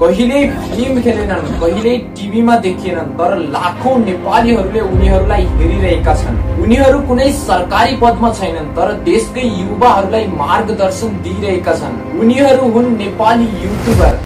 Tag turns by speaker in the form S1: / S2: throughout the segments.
S1: कहिल्यै फिल्म खेलेनन्, कहिल्यै टिभीमा देखिएनन्, तर लाखौं नेपालीहरूले उनीहरूलाई हेरिरहेका छन्। उनीहरू कुनै सरकारी पदमा छैनन्, तर देशकै युवाहरूलाई मार्गदर्शन दिइरहेका छन्। उनीहरू हुन् नेपाली युट्युबर।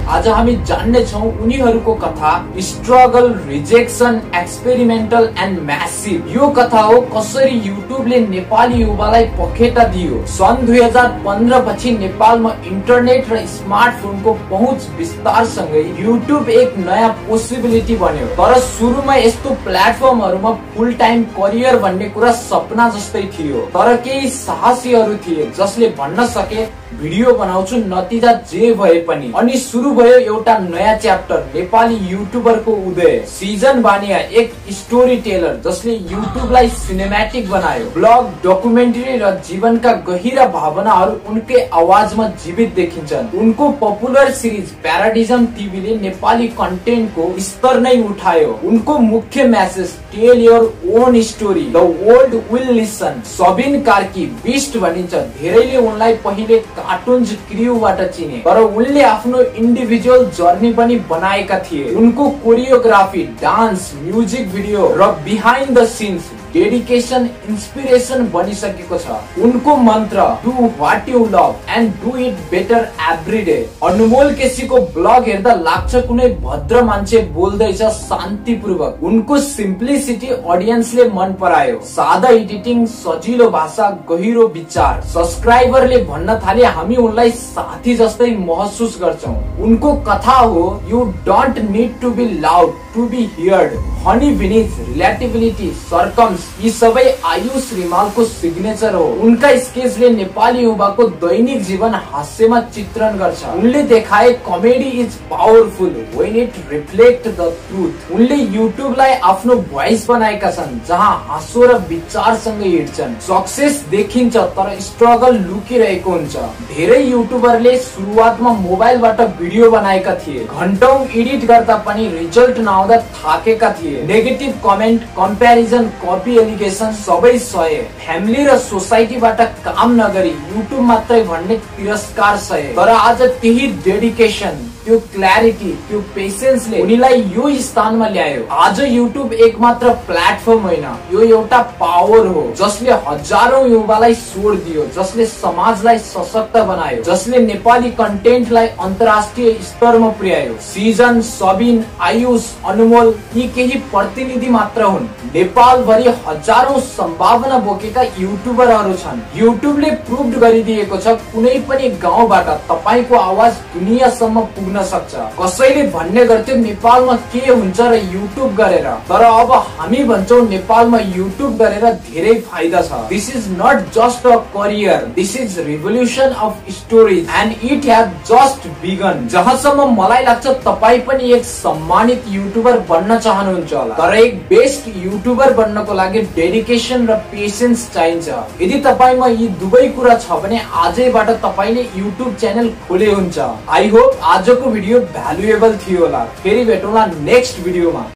S1: आज हामी जान्ने छौं उनीहरूको कथा, struggle, rejection, experimental and massive. यो कथा हो कसरी युट्युबले नेपाली युवालाई पखेटा दियो। सन् 2015 पछि नेपालमा इन्टरनेट र स्मार्टफोनको पहुँच विस्तारसँगै युट्युब एक नयाँ पोसिबिलिटी बन्यो। तर सुरुमा यस्तो प्लेटफर्महरूमा फुल टाइम करियर भन्ने कुरा सपना जस्तै थियो। तर केही साहसीहरू थिए जसले भन्न सके भिडियो बनाउँछु, नतिजा जे भए पनि। अनि सुरु भयो एउटा नयाँ च्याप्टर, नेपाली युट्युबरको उदय। सिजन बानिया एक स्टोरी टेलर जसले युट्युबलाई सिनेमेटिक बनायो। ब्लग, डकुमेन्ट्री र जीवनका गहिरा भावनाहरू उनकै आवाजमा जीवित देखिन्छन्। उनको पपुलर सिरिज प्याराडिजम टिभीले नेपाली कन्टेन्टको स्तर नै उठायो। उनको मुख्य message, tell your own story, the world will listen. Sabin Karki Bist भनिन्छ। धेरैले उनलाई पहिले कार्टुन्स क्रिउबाट चिने, तर उनले आफ्नो इन्डिभिजुअल जर्नी पनि बनाएका थिए। उनको कोरियोग्राफी, डान्स, म्युजिक भिडियो र behind the scenes dedication inspiration बनिसकेको छ। उनको मन्त्र, do what you love and do it better every day. Anmol केसीको ब्लग हेर्दा लाग्छ कुनै भद्र मान्छे बोल्दैछ शान्तिपूर्वक। उनको सिम्प्लिसिटी अडियन्सले मन परायो। सादा एडिटिङ, सजिलो भाषा, गहिरो विचार। सब्सक्राइबरले भन्न थाले हामी उनलाई साथी जस्तै महसुस गर्छौं। उनको कथा हो, you don't need to be loud to be heard. हनी भिनिज, रिलेटिबिलिटी, सरकम्स, यी सबै आयुष रिमालको सिग्नेचर हो। उनका स्केचले नेपाली युवाको दैनिक जीवन हास्यमा चित्रण गर्छ। उनले देखाए comedy is powerful when it reflect the truth. उनले युट्युबलाई आफ्नो भोइस बनाएका छन् जहाँ हाँसो र विचारसँगै हिँड्छन्। सक्सेस देखिन्छ तर स्ट्रगल लुकिरहेको हुन्छ। धेरै युट्युबरले सुरुवातमा मोबाइलबाट भिडियो बनाएका थिए। घण्टौं एडिट गर्दा पनि रिजल्ट नआउँदा थाकेका थिए। Negative comment, comparison, copy allegation सबै सहे। फ्यामिली र सोसाइटीबाट काम नगरी युट्युब मात्रै भन्ने तिरस्कार सहे। तर आज त्यही डेडिकेसन, त्यो क्ल्यारिटी, त्यो पेसेन्सले उनीलाई यो स्थानमा ल्यायो। आज युट्युब एक मात्र प्लेटफर्म होइन, यो एउटा पावर हो जसले हजारौं युवालाई स्वर दियो, जसले समाजलाई सशक्त बनायो, जसले नेपाली कन्टेन्टलाई अन्तर्राष्ट्रिय स्तरमा पुर्यायो। सिजन, सबिन, आयुष, अनमोल यी केही प्रतिनिधि मात्र हुन्। नेपाल भरि हजारौं सम्भावना बोकेका युट्युबरहरू छन्। युट्युबले प्रुभ गरिदिएको छ कुनै पनि गाउँबाट तपाईको आवाज दुनियाँसम्म पुग्न सक्छ। कसैले भन्ने गर्थ्यो नेपालमा के हुन्छ र युट्युब गरेर, तर अब हामी भन्छौं नेपालमा युट्युब गरेर धेरै फाइदा छ। This is not just a career, this is revolution of stories and it has just begun. जहाँसम्म मलाई लाग्छ तपाई पनि एक सम्मानित युट्युबर बन्न चाहनुहुन्छ होला, तर एक बेस्ट युट्युबर बन्नको लागि डेडिकेसन र पेसेन्स चाहिन्छ। यदि तपाईमा यी दुवै कुरा छ भने आजैबाट तपाईले युट्युब च्यानल खोले हुन्छ। आई होप आजको भिडियो भ्यालुएबल थियो होला। फेरि भेटौँला नेक्स्ट भिडियोमा।